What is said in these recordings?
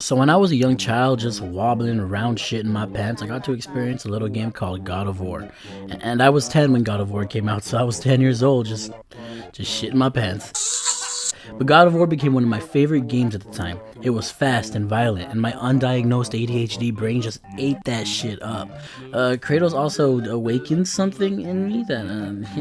So when I was a young child just wobbling around shit in my pants, I got to experience a little game called God of War. And I was 10 when God of War came out, so I was 10 years old just shit in my pants. But God of War became one of my favorite games at the time. It was fast and violent, and my undiagnosed ADHD brain just ate that shit up. Kratos also awakened something in me that,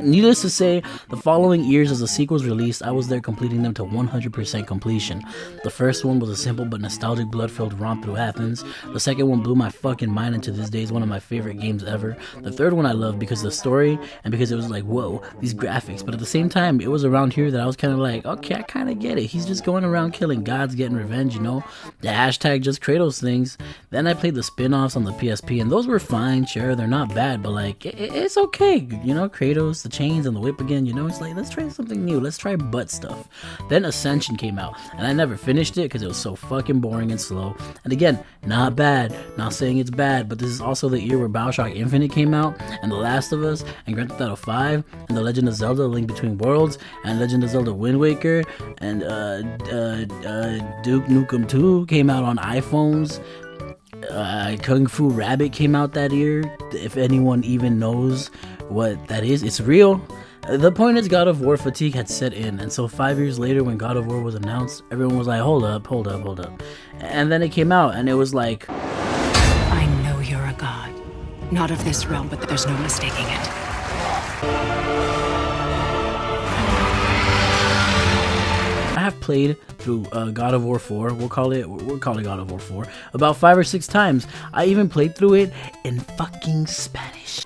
needless to say, the following years as the sequels released, I was there completing them to 100% completion. The first one was a simple but nostalgic blood-filled romp through Athens. The second one blew my fucking mind, and to this day is one of my favorite games ever. The third one I loved because of the story, and because it was like, whoa, these graphics. But at the same time, it was around here that I was kind of like, okay, I kind of get it. He's just going around killing gods, getting revenge, you know, the hashtag just Kratos things. Then I played the spin-offs on the PSP, and those were fine, sure, they're not bad, but like, it's okay, you know, Kratos, the chains and the whip again, you know, it's like, let's try something new, let's try butt stuff. Then Ascension came out, and I never finished it because it was so fucking boring and slow, and again, not bad, not saying it's bad, but this is also the year where Bioshock Infinite came out, and The Last of Us, and Grand Theft Auto 5, and The Legend of Zelda: Link Between Worlds, and Legend of Zelda: Wind Waker, and Duke Nukem 2 came out on iPhones. Kung Fu Rabbit came out that year. If anyone even knows what that is, it's real. The point is, God of War fatigue had set in, and so 5 years later when God of War was announced, everyone was like, hold up. And then it came out, and it was like, I know you're a god. Not of this realm, but there's no mistaking it. I have played through God of War 4, we'll call it God of War 4, about 5 or 6 times. I even played through it in fucking Spanish.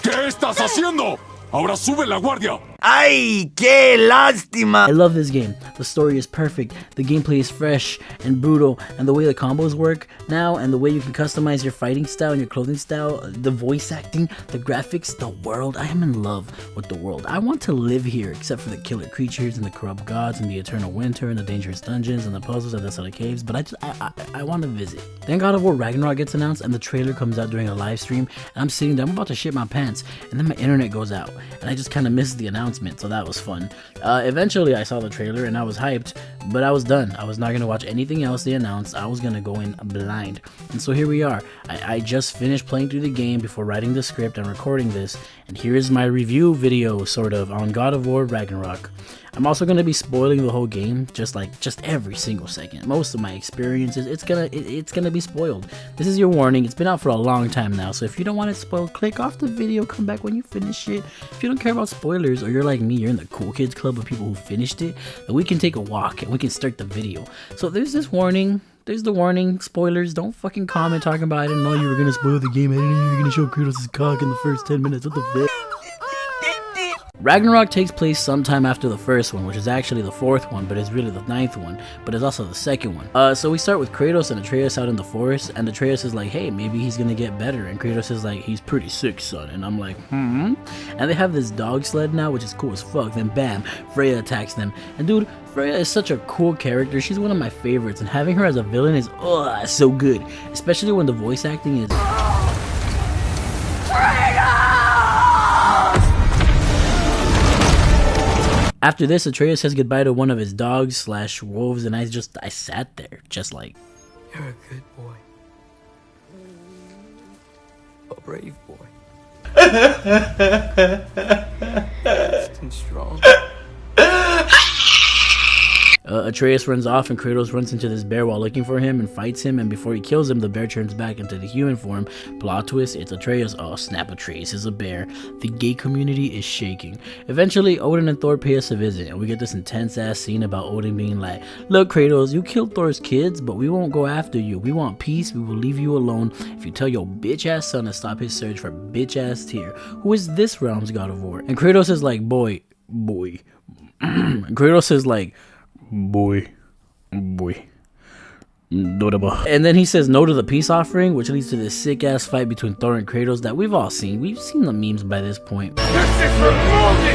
¿Qué estás haciendo? Ahora sube la guardia. ¡Ay, qué lástima! I love this game. The story is perfect, the gameplay is fresh and brutal, and the way the combos work now, and the way you can customize your fighting style and your clothing style, the voice acting, the graphics, the world. I am in love with the world. I want to live here, except for the killer creatures and the corrupt gods and the eternal winter and the dangerous dungeons and the puzzles and the cellar caves, but I want to visit. Then God of War Ragnarok gets announced, and the trailer comes out during a live stream, and I'm sitting there, I'm about to shit my pants, and then my internet goes out, and I just kind of missed the announcement, so that was fun. Eventually I saw the trailer and I was hyped, but I was done. I was not going to watch anything else they announced. I was going to go in blind. And so here we are. I just finished playing through the game before writing the script and recording this, and here is my review video, sort of, on God of War Ragnarok. I'm also going to be spoiling the whole game, just every single second. Most of my experiences, it's gonna be spoiled. This is your warning. It's been out for a long time now, so if you don't want it spoiled, click off the video, come back when you finish it. If you don't care about spoilers, or you're like me, you're in the cool kids club of people who finished it, then we can take a walk and we can start the video. So there's this warning. There's the warning, spoilers. Don't fucking comment talking about I didn't know you were gonna spoil the game. I didn't know you were gonna show Kratos' cock in the first 10 minutes. What the fuck? Ragnarok takes place sometime after the first one, which is actually the 4th one, but it's really the 9th one, but it's also the 2nd one. So we start with Kratos and Atreus out in the forest, and Atreus is like, hey, maybe he's gonna get better, and Kratos is like, he's pretty sick, son, and I'm like, And they have this dog sled now, which is cool as fuck. Then bam, Freya attacks them, and dude, Freya is such a cool character. She's one of my favorites, and having her as a villain is so good, especially when the voice acting is After this, Atreus says goodbye to one of his dogs / wolves, and I sat there, just like, you're a good boy. A brave boy. And strong. Atreus runs off, and Kratos runs into this bear while looking for him and fights him, and before he kills him, the bear turns back into the human form. Plot twist, it's Atreus. Oh snap, Atreus is a bear. The gay community is shaking. Eventually, Odin and Thor pay us a visit, and we get this intense ass scene about Odin being like, look Kratos, you killed Thor's kids, but we won't go after you. We want peace, we will leave you alone if you tell your bitch ass son to stop his search for bitch ass Tyr, who is this realm's God of War. And Kratos is like, boy. Kratos is like, boy. And then he says no to the peace offering, which leads to this sick ass fight between Thor and Kratos that we've all seen. We've seen the memes by this point. This is revolting!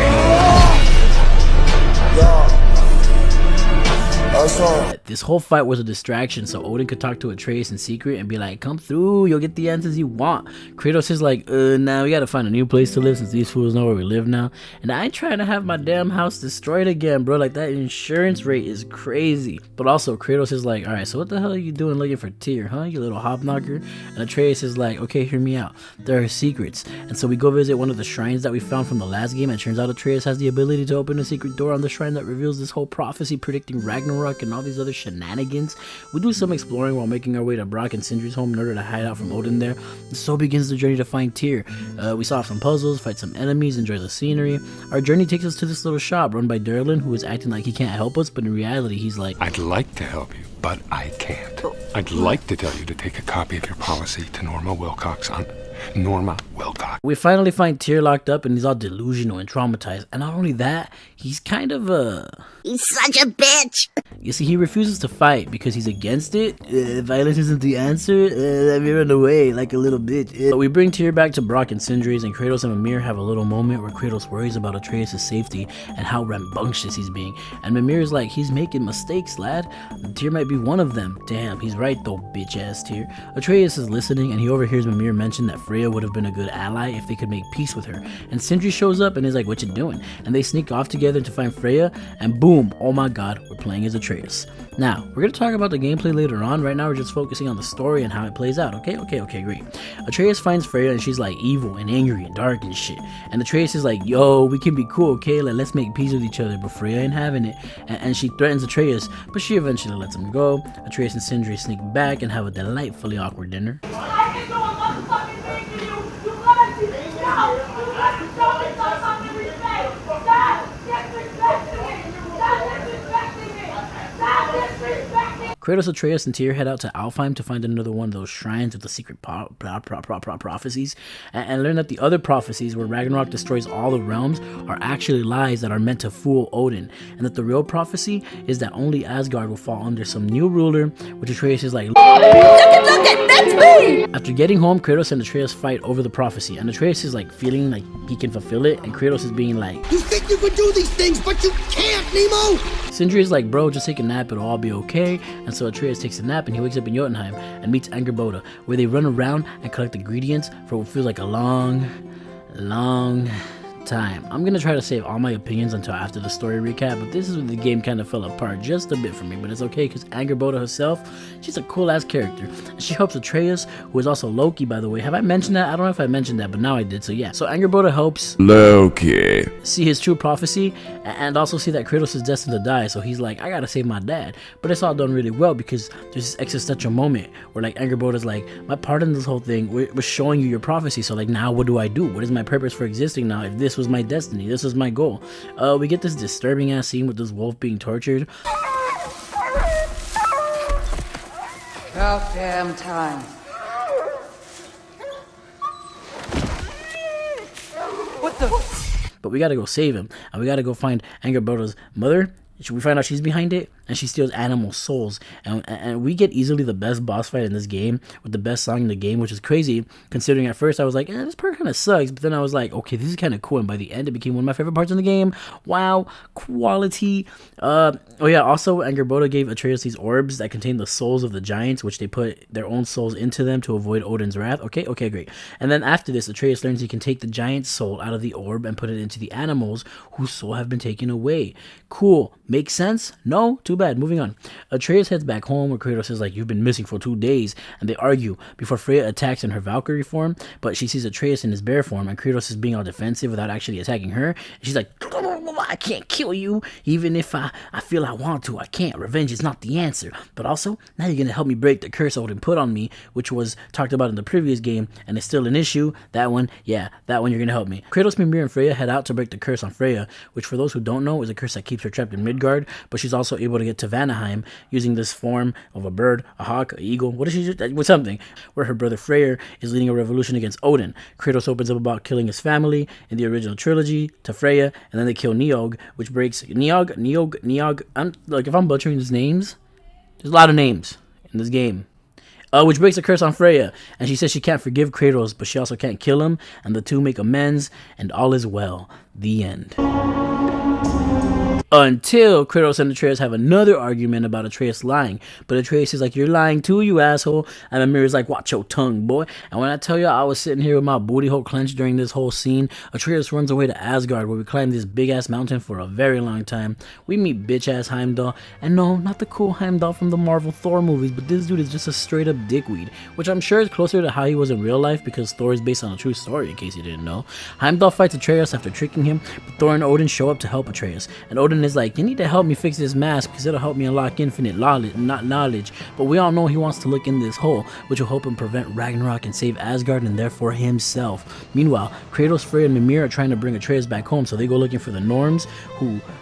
This whole fight was a distraction so Odin could talk to Atreus in secret and be like, come through, you'll get the answers you want. Kratos is like, nah, we gotta find a new place to live since these fools know where we live now. And I ain't trying to have my damn house destroyed again, bro. Like, that insurance rate is crazy. But also, Kratos is like, alright, so what the hell are you doing looking for Tyr, huh, you little hobknocker? And Atreus is like, okay, hear me out. There are secrets. And so we go visit one of the shrines that we found from the last game, and it turns out Atreus has the ability to open a secret door on the shrine that reveals this whole prophecy predicting Ragnarok and all these other shenanigans. We do some exploring while making our way to Brock and Sindri's home in order to hide out from Odin there. And so begins the journey to find Tyr. We solve some puzzles, fight some enemies, enjoy the scenery. Our journey takes us to this little shop run by Durlin, who is acting like he can't help us, but in reality he's like, I'd like to help you, but I can't. I'd like to tell you to take a copy of your policy to Norma Wilcox on Norma Wilcox. We finally find Tyr locked up and he's all delusional and traumatized. And not only that, he's kind of He's such a bitch! You see, he refuses to fight because he's against it. Violence isn't the answer. Let me run away like a little bitch. But we bring Tyr back to Brock and Sindri's, and Kratos and Mimir have a little moment where Kratos worries about Atreus' safety and how rambunctious he's being. And Mimir is like, he's making mistakes, lad. Tyr might be one of them. Damn, he's right though, bitch-ass Tyr. Atreus is listening, and he overhears Mimir mention that Freya would have been a good ally if they could make peace with her. And Sindri shows up and is like, what you doing? And they sneak off together to find Freya, and boom, oh my god, we're playing as Atreus. Now, we're going to talk about the gameplay later on. Right now, we're just focusing on the story and how it plays out. Okay, great. Atreus finds Freya, and she's like evil and angry and dark and shit. And Atreus is like, yo, we can be cool, okay? Like, let's make peace with each other. But Freya ain't having it. And she threatens Atreus, but she eventually lets him go. Atreus and Sindri sneak back and have a delightfully awkward dinner. I can do a motherfucking thing to you! You gotta see me now! You got to show me some fucking respect! Stop disrespecting me! Stop disrespecting me! Stop disrespecting me! Kratos, Atreus, and Tyr head out to Alfheim to find another one of those shrines with the secret prophecies, and learn that the other prophecies where Ragnarok destroys all the realms are actually lies that are meant to fool Odin, and that the real prophecy is that only Asgard will fall under some new ruler, which Atreus is like, look it, that's me! After getting home, Kratos and Atreus fight over the prophecy, and Atreus is like feeling like he can fulfill it, and Kratos is being like, You think you can do these things, but you can't, Nemo! Sindri is like, bro, just take a nap, it'll all be okay. And so Atreus takes a nap and he wakes up in Jotunheim and meets Angerboda, where they run around and collect ingredients for what feels like a long time. I'm gonna try to save all my opinions until after the story recap, but this is when the game kind of fell apart just a bit for me, but it's okay because Angerboda herself, she's a cool ass character. And she helps Atreus, who is also Loki, by the way. Have I mentioned that? I don't know if I mentioned that, but now I did, so yeah. So Angerboda helps Loki see his true prophecy and also see that Kratos is destined to die, so he's like, I gotta save my dad. But it's all done really well because there's this existential moment where like Angerboda's like, my part in this whole thing was showing you your prophecy, so like now what do? What is my purpose for existing now if this was my destiny, this was my goal? We get this disturbing ass scene with this wolf being tortured. About damn time. What the? But we gotta go save him, and we gotta go find Angerboda's mother. We find out she's behind it, and she steals animal souls, and we get easily the best boss fight in this game with the best song in the game, which is crazy considering at first I was like, this part kind of sucks, but then I was like, okay, this is kind of cool, and by the end it became one of my favorite parts in the game. Wow, quality. Oh yeah, also Angerboda gave Atreus these orbs that contain the souls of the giants, which they put their own souls into them to avoid Odin's wrath. Okay, great. And then after this, Atreus learns he can take the giant's soul out of the orb and put it into the animals whose soul have been taken away. Cool. Makes sense? No? Too bad. Moving on. Atreus heads back home where Kratos is like, you've been missing for 2 days, and they argue before Freya attacks in her Valkyrie form, but she sees Atreus in his bear form, and Kratos is being all defensive without actually attacking her. And she's like, I can't kill you, even if I feel I want to. I can't. Revenge is not the answer. But also, now you're going to help me break the curse Odin put on me, which was talked about in the previous game, and it's still an issue. That one, yeah, that one you're going to help me. Kratos, Mimir, and Freya head out to break the curse on Freya, which for those who don't know is a curse that keeps her trapped in Midgard, but she's also able to get to Vanaheim using this form of a bird, a hawk, an eagle. What does she do? With something. Where her brother Freyr is leading a revolution against Odin. Kratos opens up about killing his family in the original trilogy to Freya, and then they kill Niog, which breaks Niog. I'm like, if I'm butchering these names, there's a lot of names in this game. Which breaks the curse on Freya, and she says she can't forgive Kratos, but she also can't kill him, and the two make amends, and all is well. The end. Until Kratos and Atreus have another argument about Atreus lying. But Atreus is like, you're lying too, you asshole. And Mimir's like, watch your tongue, boy. And when I tell you I was sitting here with my booty hole clenched during this whole scene, Atreus runs away to Asgard, where we climb this big ass mountain for a very long time. We meet bitch ass Heimdall. And no, not the cool Heimdall from the Marvel Thor movies, but this dude is just a straight up dickweed, which I'm sure is closer to how he was in real life, because Thor is based on a true story, in case you didn't know. Heimdall fights Atreus after tricking him, but Thor and Odin show up to help Atreus. And Odin is like, you need to help me fix this mask because it'll help me unlock infinite knowledge. But we all know he wants to look in this hole, which will help him prevent Ragnarok and save Asgard and therefore himself. Meanwhile, Kratos, Freya, and Mimir are trying to bring Atreus back home, so they go looking for the Norms,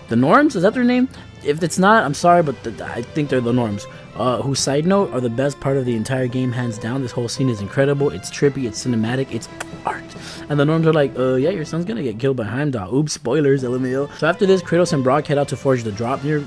the Norms? Is that their name? If it's not, I'm sorry, but I think they're the Norms. Who, side note, are the best part of the entire game, hands down. This whole scene is incredible. It's trippy, it's cinematic, it's art. And the Norms are like, yeah, your son's gonna get killed by Heimdall. Oops, spoilers, LMAO. So after this, Kratos and Brock head out to forge the Dropnir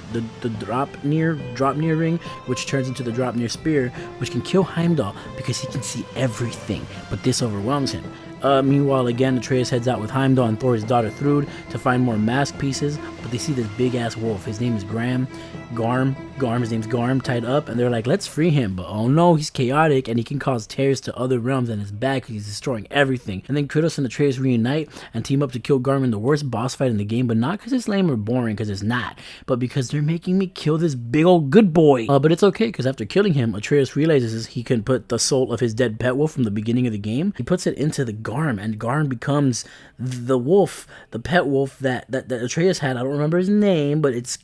ring, which turns into the Dropnir spear, which can kill Heimdall because he can see everything. But this overwhelms him. Meanwhile, again, Atreus heads out with Heimdall and Thor's daughter Thrud to find more mask pieces, but they see this big ass wolf. His name is his name's Garm, tied up, and they're like, let's free him. But oh no, he's chaotic and he can cause tears to other realms and his back, he's destroying everything. And then Kratos and Atreus reunite and team up to kill Garm in the worst boss fight in the game, but not because it's lame or boring, because it's not, but because they're making me kill this big old good boy. But it's okay, because after killing him, Atreus realizes he can put the soul of his dead pet wolf from the beginning of the game. He puts it into the Garm, and Garm becomes the wolf, the pet wolf that Atreus had. I don't remember his name, but it's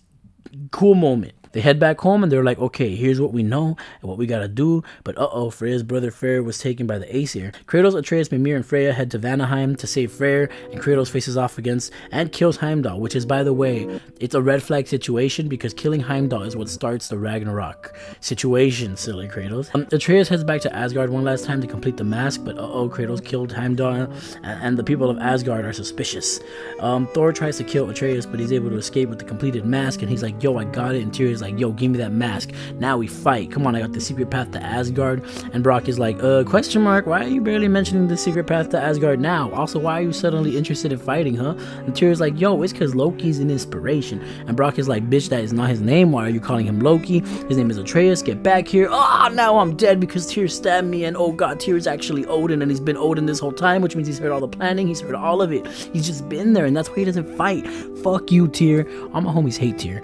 a cool moment. They head back home and they're like, okay, here's what we know and what we gotta do. But Freya's brother Freyr was taken by the Aesir. Kratos, Atreus, Mimir, and Freya head to Vanaheim to save Freyr, and Kratos faces off against and kills Heimdall, which is, by the way, it's a red flag situation because killing Heimdall is what starts the Ragnarok situation, silly Kratos. Atreus heads back to Asgard one last time to complete the mask, but Kratos killed Heimdall and the people of Asgard are suspicious. Thor tries to kill Atreus, but he's able to escape with the completed mask, and he's like, yo, I got it, and Tyr's like, yo, give me that mask. Now we fight. Come on, I got the secret path to Asgard. And Brock is like, question mark, why are you barely mentioning the secret path to Asgard now? Also, why are you suddenly interested in fighting, huh? And Tyr's like, yo, it's because Loki's an inspiration. And Brock is like, bitch, that is not his name. Why are you calling him Loki? His name is Atreus. Get back here. Oh, now I'm dead because Tyr stabbed me. And oh god, Tyr is actually Odin, and he's been Odin this whole time, which means he's heard all the planning. He's heard all of it. He's just been there, and that's why he doesn't fight. Fuck you, Tyr. All my homies hate Tyr.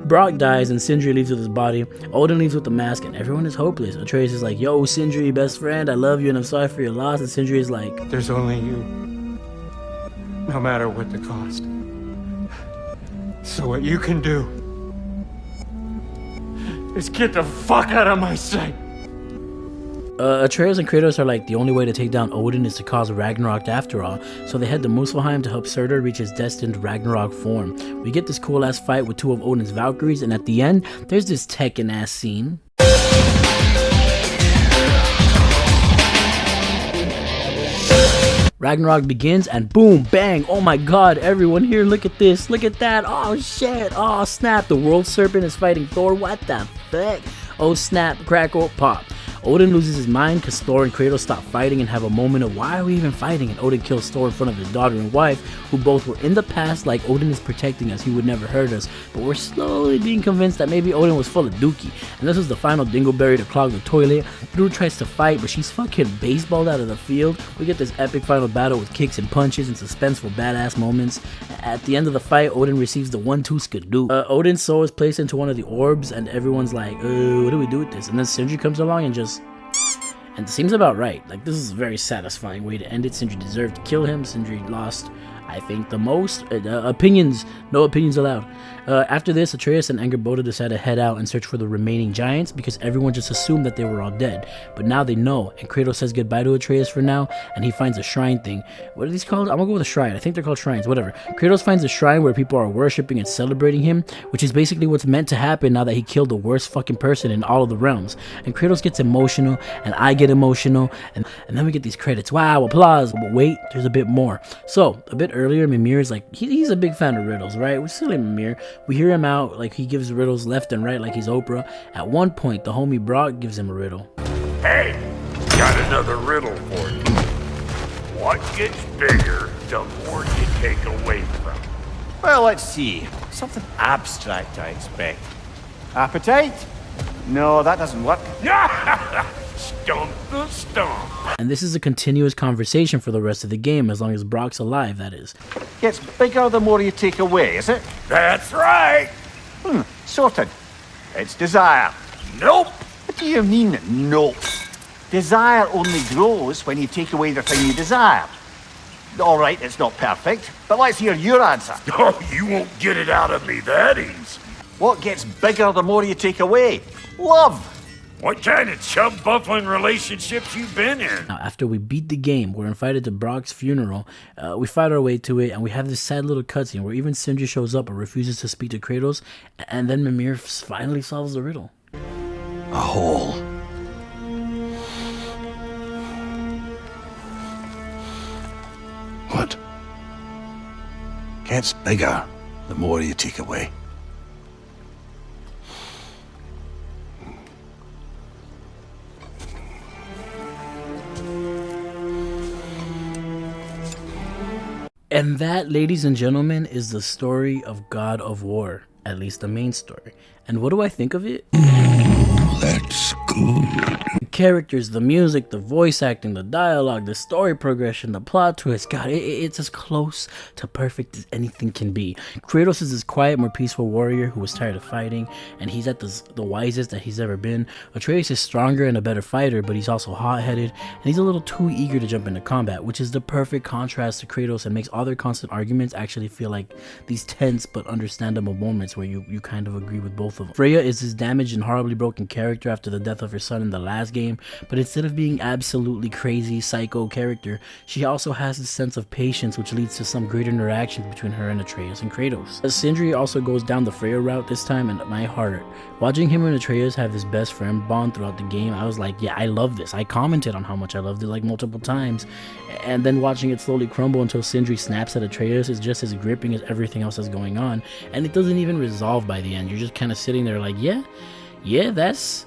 Brock dies, and Sindri leaves with his body. Odin leaves with the mask, and everyone is hopeless. Atreus is like, yo, Sindri, best friend, I love you, and I'm sorry for your loss. And Sindri is like, there's only you, no matter what the cost. So what you can do is get the fuck out of my sight. Atreus and Kratos are like, the only way to take down Odin is to cause Ragnarok after all, so they head to Muspelheim to help Surtur reach his destined Ragnarok form. We get this cool ass fight with two of Odin's Valkyries, and at the end, there's this Tekken ass scene. Ragnarok begins, and boom, bang, oh my god, everyone here, look at this, look at that, oh shit, oh snap, the world serpent is fighting Thor, what the fuck, oh snap, crackle, pop. Odin loses his mind because Thor and Kratos stop fighting and have a moment of why are we even fighting, and Odin kills Thor in front of his daughter and wife, who both were in the past, like Odin is protecting us, he would never hurt us, but we're slowly being convinced that maybe Odin was full of dookie. And this is the final dingleberry to clog the toilet. Thrud tries to fight, but she's fucking baseballed out of the field. We get this epic final battle with kicks and punches and suspenseful badass moments. At the end of the fight, Odin receives the 1-2 skidoo. Odin's soul is placed into one of the orbs, and everyone's like, what do we do with this? And then Sindri comes along and it seems about right. Like, this is a very satisfying way to end it. Sindri deserved to kill him. Sindri lost, I think, the most. No opinions allowed. After this, Atreus and Angrboda decide to head out and search for the remaining giants because everyone just assumed that they were all dead. But now they know, and Kratos says goodbye to Atreus for now, and he finds a shrine thing. What are these called? I'm gonna go with a shrine. I think they're called shrines, whatever. Kratos finds a shrine where people are worshipping and celebrating him, which is basically what's meant to happen now that he killed the worst fucking person in all of the realms. And Kratos gets emotional, and I get emotional, and then we get these credits. Wow, applause. But wait, there's a bit more. So, a bit earlier, Mimir is like, he's a big fan of riddles, right? We're silly Mimir. We hear him out, like he gives riddles left and right like he's Oprah. At one point, the homie Brock gives him a riddle. Hey, got another riddle for you. What gets bigger the more you take away from? Well, let's see. Something abstract, I expect. Appetite? No, that doesn't work. Stomp the stomp. And this is a continuous conversation for the rest of the game, as long as Brock's alive, that is. Gets bigger the more you take away, is it? That's right. Sorted. It's desire. Nope. What do you mean, nope? Desire only grows when you take away the thing you desire. All right, it's not perfect, but let's hear your answer. Oh, you won't get it out of me that easy. What gets bigger the more you take away? Love. What kind of chub-buffling relationships you been in? Now, after we beat the game, we're invited to Brock's funeral. We fight our way to it, and we have this sad little cutscene where even Sindri shows up but refuses to speak to Kratos, and then Mimir finally solves the riddle. A hole. What? Gets bigger the more you take away. And that, ladies and gentlemen, is the story of God of War, at least the main story. And what do I think of it? That's good. The characters, the music, the voice acting, the dialogue, the story progression, the plot twist, God, it's as close to perfect as anything can be. Kratos is this quiet, more peaceful warrior who was tired of fighting, and he's at the wisest that he's ever been. Atreus is stronger and a better fighter, but he's also hot-headed, and he's a little too eager to jump into combat, which is the perfect contrast to Kratos and makes all their constant arguments actually feel like these tense but understandable moments where you kind of agree with both of them. Freya is this damaged and horribly broken character after the death of her son in the last game, but instead of being absolutely crazy psycho character, she also has this sense of patience which leads to some great interaction between her and Atreus and Kratos. Sindri also goes down the Freya route this time, and my heart, watching him and Atreus have this best friend bond throughout the game, I was like, yeah, I love this. I commented on how much I loved it like multiple times, and then watching it slowly crumble until Sindri snaps at Atreus is just as gripping as everything else that's going on, and it doesn't even resolve by the end. You're just kind of sitting there like, yeah, that's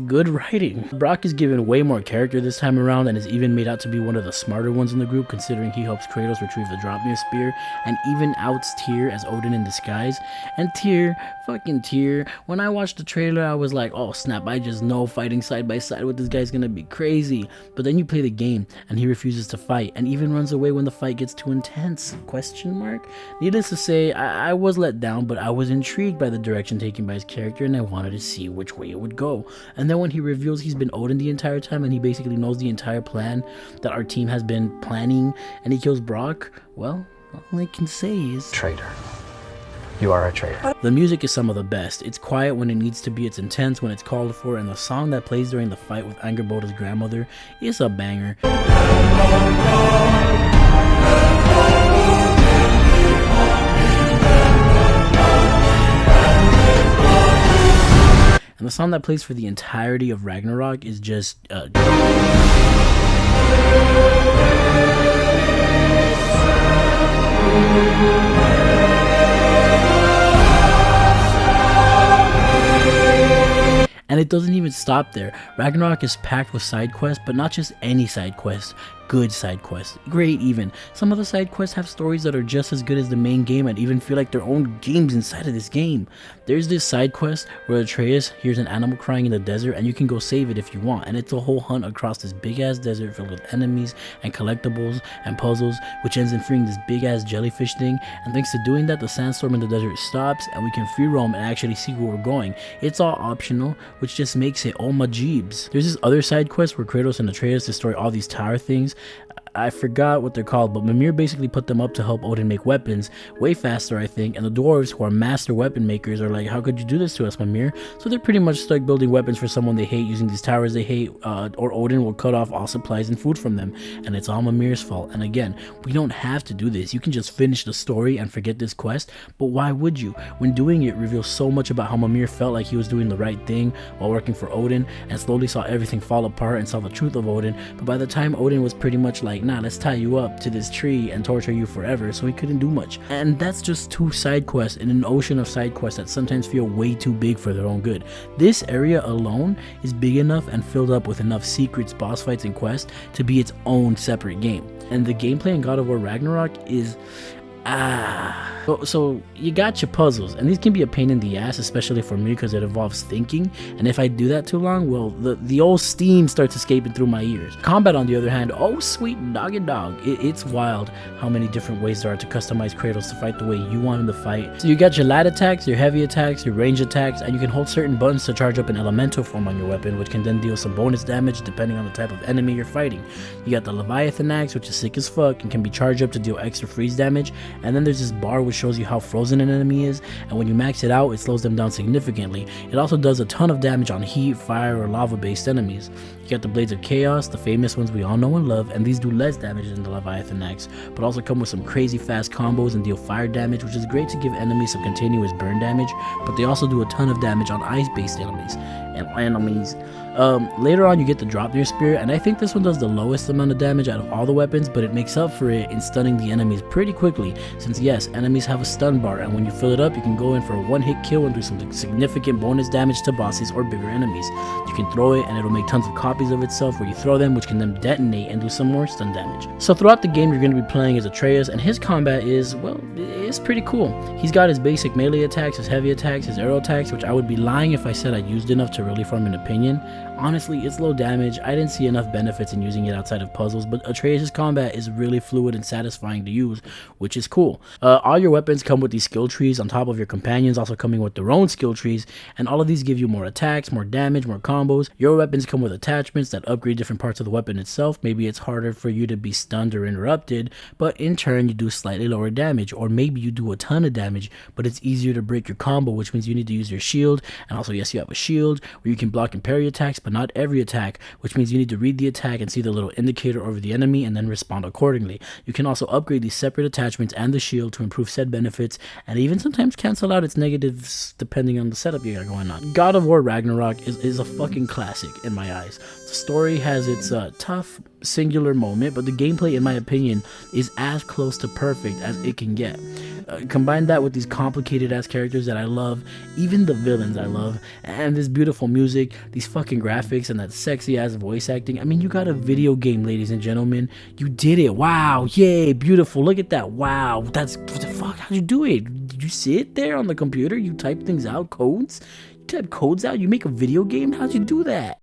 good writing. Brock is given way more character this time around and is even made out to be one of the smarter ones in the group, considering he helps Kratos retrieve the Draupnir spear and even outs Tyr as Odin in disguise. And Tyr, fucking Tyr, when I watched the trailer I was like, oh snap, I just know fighting side by side with this guy's gonna be crazy. But then you play the game and he refuses to fight and even runs away when the fight gets too intense? Question mark? Needless to say, I was let down, but I was intrigued by the direction taken by his character and I wanted to see which way it would go. And then when he reveals he's been Odin the entire time and he basically knows the entire plan that our team has been planning and he kills Brock, well, all I can say is Traitor. You are a traitor. the music is some of the best. It's quiet when it needs to be, it's intense when it's called for, and the song that plays during the fight with Angerboda's grandmother is a banger. And the song that plays for the entirety of Ragnarok is just and it doesn't even stop there. Ragnarok is packed with side quests, but not just any side quests. Good side quests, great even. Some of the side quests have stories that are just as good as the main game and even feel like their own games inside of this game. There's this side quest where Atreus hears an animal crying in the desert and you can go save it if you want, and it's a whole hunt across this big ass desert filled with enemies and collectibles and puzzles, which ends in freeing this big ass jellyfish thing, and thanks to doing that the sandstorm in the desert stops and we can free roam and actually see where we're going. It's all optional, which just makes it oh my jeebs. There's this other side quest where Kratos and Atreus destroy all these tower things. I forgot what they're called, but Mimir basically put them up to help Odin make weapons way faster, I think, and the dwarves, who are master weapon makers, are like, how could you do this to us, Mimir? So they're pretty much stuck building weapons for someone they hate using these towers they hate, or Odin will cut off all supplies and food from them, and it's all Mimir's fault. And again, we don't have to do this. You can just finish the story and forget this quest, but why would you? When doing it reveals so much about how Mimir felt like he was doing the right thing while working for Odin, and slowly saw everything fall apart and saw the truth of Odin, but by the time Odin was pretty much like, nah, let's tie you up to this tree and torture you forever, so he couldn't do much. And that's just 2 side quests in an ocean of side quests that sometimes feel way too big for their own good. This area alone is big enough and filled up with enough secrets, boss fights, and quests to be its own separate game. And the gameplay in God of War Ragnarok is So you got your puzzles, and these can be a pain in the ass, especially for me because it involves thinking, and if I do that too long, well, the old steam starts escaping through my ears. Combat, on the other hand, oh sweet doggy dog, it's wild how many different ways there are to customize Kratos to fight the way you want him to fight. So you got your light attacks, your heavy attacks, your range attacks, and you can hold certain buttons to charge up an elemental form on your weapon, which can then deal some bonus damage depending on the type of enemy you're fighting. You got the Leviathan axe, which is sick as fuck and can be charged up to deal extra freeze damage, and then there's this bar which shows you how frozen an enemy is, and when you max it out, it slows them down significantly. It also does a ton of damage on heat, fire, or lava based enemies. You got the Blades of Chaos, the famous ones we all know and love, and these do less damage than the Leviathan axe, but also come with some crazy fast combos and deal fire damage, which is great to give enemies some continuous burn damage, but they also do a ton of damage on ice based enemies. Later on you get the Dropnir Spear, and I think this one does the lowest amount of damage out of all the weapons, but it makes up for it in stunning the enemies pretty quickly, since yes, enemies have a stun bar, and when you fill it up you can go in for a one-hit kill and do some significant bonus damage to bosses or bigger enemies. You can throw it and it'll make tons of copies of itself where you throw them, which can then detonate and do some more stun damage. So throughout the game you're going to be playing as Atreus, and his combat is, well, it's pretty cool. He's got his basic melee attacks, his heavy attacks, his arrow attacks, which I would be lying if I said I used enough to really form an opinion. Honestly, it's low damage. I didn't see enough benefits in using it outside of puzzles, but Atreus' combat is really fluid and satisfying to use, which is cool. All your weapons come with these skill trees on top of your companions also coming with their own skill trees, and all of these give you more attacks, more damage, more combos. Your weapons come with attachments that upgrade different parts of the weapon itself. Maybe it's harder for you to be stunned or interrupted, but in turn you do slightly lower damage, or maybe you do a ton of damage, but it's easier to break your combo, which means you need to use your shield, and also yes, you have a shield where you can block and parry attacks, but not every attack, which means you need to read the attack and see the little indicator over the enemy and then respond accordingly. You can also upgrade these separate attachments and the shield to improve said benefits, and even sometimes cancel out its negatives depending on the setup you got going on. God of War Ragnarok is a fucking classic in my eyes. The story has its tough singular moment, but the gameplay in my opinion is as close to perfect as it can get. Combine that with these complicated ass characters that I love, even the villains I love, and this beautiful music, these fucking graphics, and that sexy ass voice acting. I mean, you got a video game, ladies and gentlemen. You did it. Wow. Yay. Beautiful. Look at that. Wow. That's what the fuck. How'd you do it? Did you sit there on the computer? You type things out, codes? You type codes out? You make a video game? How'd you do that?